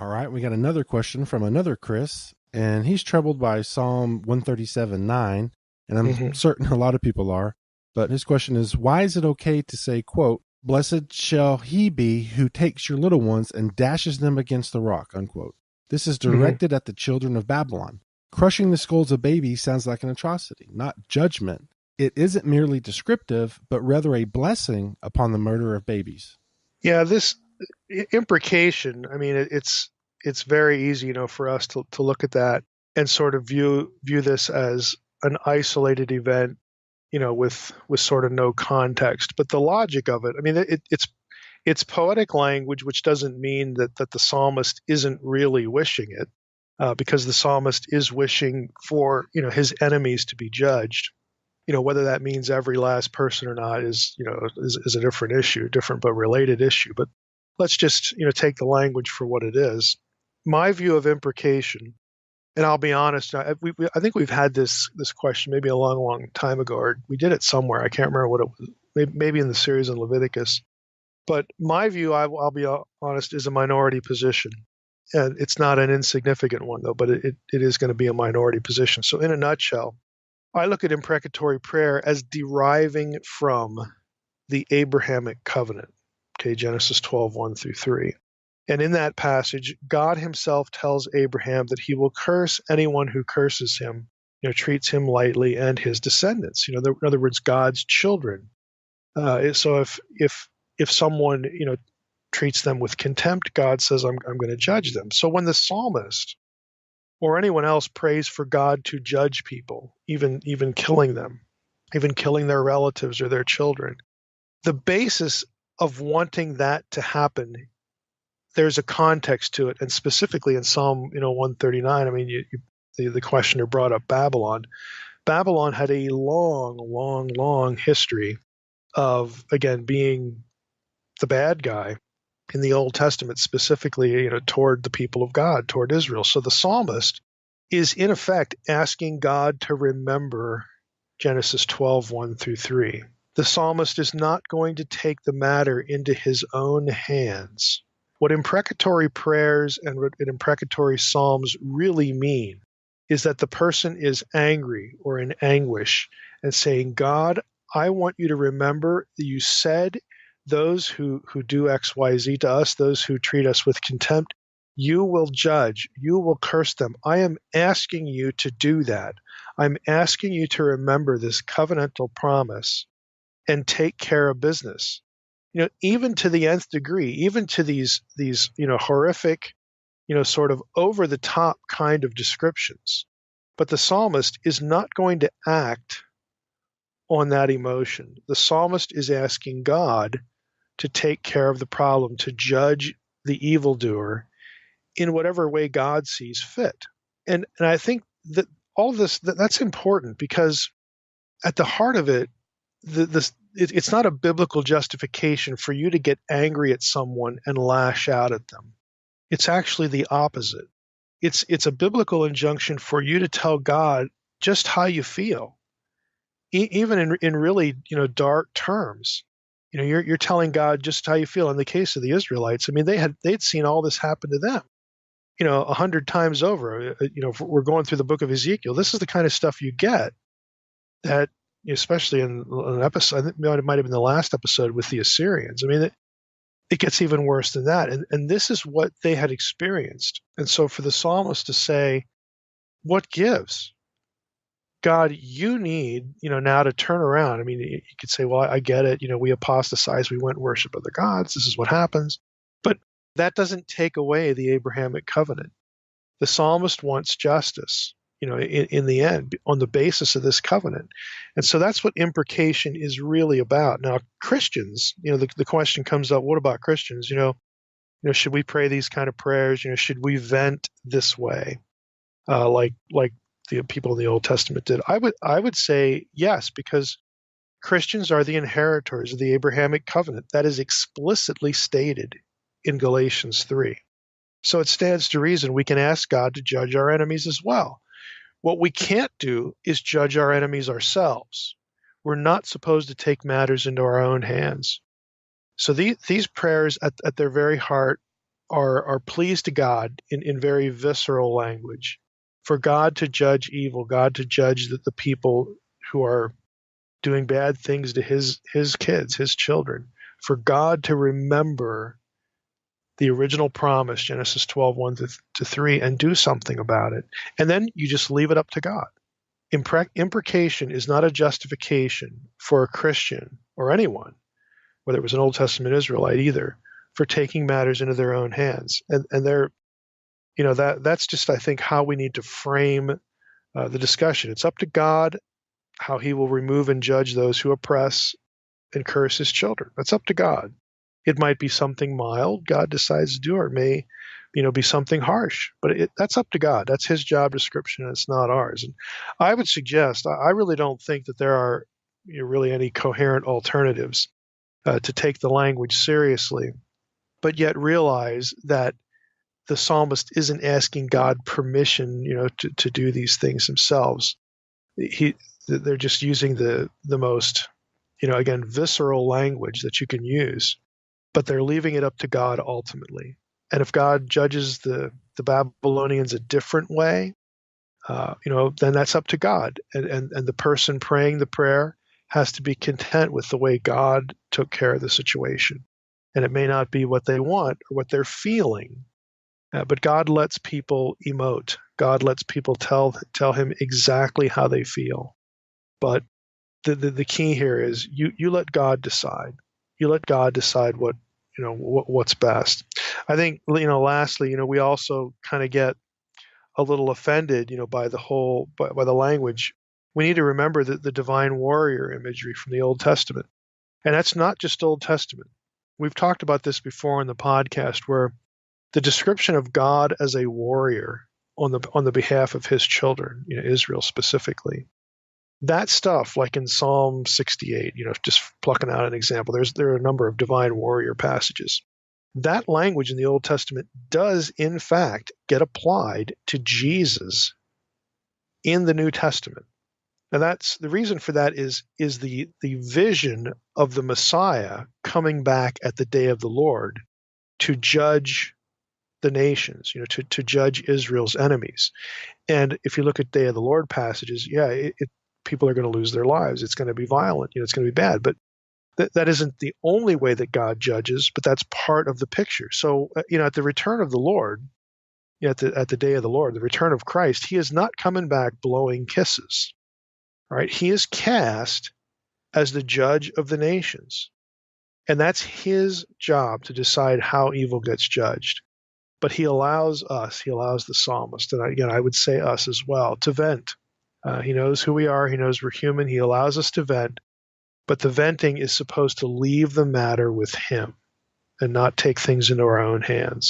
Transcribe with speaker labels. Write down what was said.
Speaker 1: All right, we got another question from another Chris, and he's troubled by Psalm 137:9, and I'm
Speaker 2: Hmm.
Speaker 1: certain a lot of people are. But his question is, why is it okay to say, quote, "Blessed shall he be who takes your little ones and dashes them against the rock," unquote. This is
Speaker 2: Hmm.
Speaker 1: directed at the children of Babylon. Crushing the skulls of babies sounds like an atrocity, not judgment. It isn't merely descriptive, but rather a blessing upon the murder of babies.
Speaker 2: Yeah, this imprecation. I mean, it's very easy, for us to look at that and sort of view this as an isolated event, with sort of no context. But the logic of it, I mean, it's poetic language, which doesn't mean that the psalmist isn't really wishing it, because the psalmist is wishing for his enemies to be judged. Whether that means every last person or not is a different issue, different but related issue. But let's just take the language for what it is. My view of imprecation, and I'll be honest, I think we've had this question maybe a long time ago, or we did it somewhere. I can't remember what it was. Maybe in the series in Leviticus. But my view, I'll be honest, is a minority position. And it's not an insignificant one, though, but it is going to be a minority position. So, in a nutshell, I look at imprecatory prayer as deriving from the Abrahamic covenant, okay, Genesis 12:1-3. And in that passage, God himself tells Abraham that he will curse anyone who curses him, treats him lightly, and his descendants. In other words, God's children. So if someone treats them with contempt, God says, I'm going to judge them. So when the psalmist or anyone else prays for God to judge people, even killing them, even killing their relatives or their children, the basis of wanting that to happen, there's a context to it, and specifically in Psalm 139. I mean, the questioner brought up Babylon. Babylon had a long history of, again, being the bad guy in the Old Testament, specifically, toward the people of God, toward Israel. So the psalmist is in effect asking God to remember Genesis 12:1-3. The psalmist is not going to take the matter into his own hands. What imprecatory prayers and imprecatory psalms really mean is that the person is angry or in anguish and saying, God, I want you to remember that you said those who do X, Y, Z to us, those who treat us with contempt, you will judge, you will curse them. I am asking you to do that. I'm asking you to remember this covenantal promise and take care of business. Even to the nth degree, even to these horrific, sort of over the top kind of descriptions. But the psalmist is not going to act on that emotion. The psalmist is asking God to take care of the problem, to judge the evildoer in whatever way God sees fit. And I think that all of this, that's important, because at the heart of it, it's not a biblical justification for you to get angry at someone and lash out at them. It's actually the opposite. It's a biblical injunction for you to tell God just how you feel, even in really dark terms. You're telling God just how you feel. In the case of the Israelites, I mean, they'd seen all this happen to them, 100 times over. If we're going through the book of Ezekiel, this is the kind of stuff you get that, especially in an episode, I think it might have been the last episode with the Assyrians. I mean, it gets even worse than that. And this is what they had experienced. And so for the psalmist to say, what gives? God, you need, now to turn around. I mean, you could say, well, I get it. We apostatized. We went and worship other gods. This is what happens. But that doesn't take away the Abrahamic covenant. The psalmist wants justice, in the end, on the basis of this covenant. And so that's what imprecation is really about. Now, Christians, the question comes up, what about Christians? Should we pray these kind of prayers? Should we vent this way, like the people in the Old Testament did? I would say yes, because Christians are the inheritors of the Abrahamic covenant. That is explicitly stated in Galatians 3. So it stands to reason we can ask God to judge our enemies as well. What we can't do is judge our enemies ourselves. We're not supposed to take matters into our own hands. So these prayers, at their very heart, are pleased to God in very visceral language, for God to judge evil, God to judge the people who are doing bad things to his kids, his children, for God to remember the original promise, Genesis 12:1-3, and do something about it. And then you just leave it up to God. Imprecation is not a justification for a Christian or anyone, whether it was an Old Testament Israelite either, for taking matters into their own hands. And they're, that's just, I think, how we need to frame the discussion. It's up to God how he will remove and judge those who oppress and curse his children. That's up to God. It might be something mild God decides to do, or it may, be something harsh. But that's up to God. That's his job description, and it's not ours. And I would suggest, I really don't think that there are really any coherent alternatives to take the language seriously, but yet realize that the psalmist isn't asking God permission, to do these things themselves. They're just using the most, again, visceral language that you can use, but they're leaving it up to God ultimately. And if God judges the Babylonians a different way, then that's up to God. And the person praying the prayer has to be content with the way God took care of the situation. And it may not be what they want or what they're feeling, but God lets people emote. God lets people tell him exactly how they feel. But the key here is you let God decide. You let God decide what's best. I think, lastly, we also kind of get a little offended, by the language. We need to remember the divine warrior imagery from the Old Testament. And that's not just Old Testament. We've talked about this before in the podcast, where the description of God as a warrior on the behalf of his children, Israel specifically, that stuff, like in Psalm 68, just plucking out an example, there are a number of divine warrior passages. That language in the Old Testament does, in fact, get applied to Jesus in the New Testament. And that's the reason for that is the vision of the Messiah coming back at the day of the Lord to judge the nations, to judge Israel's enemies. And if you look at Day of the Lord passages, people are going to lose their lives. It's going to be violent. It's going to be bad. But that isn't the only way that God judges, but that's part of the picture. So, at the return of the Lord, at the day of the Lord, the return of Christ, he is not coming back blowing kisses. Right? He is cast as the judge of the nations. And that's his job to decide how evil gets judged. But he allows the psalmist, and again, I would say us as well, to vent. He knows who we are. He knows we're human. He allows us to vent. But the venting is supposed to leave the matter with him and not take things into our own hands.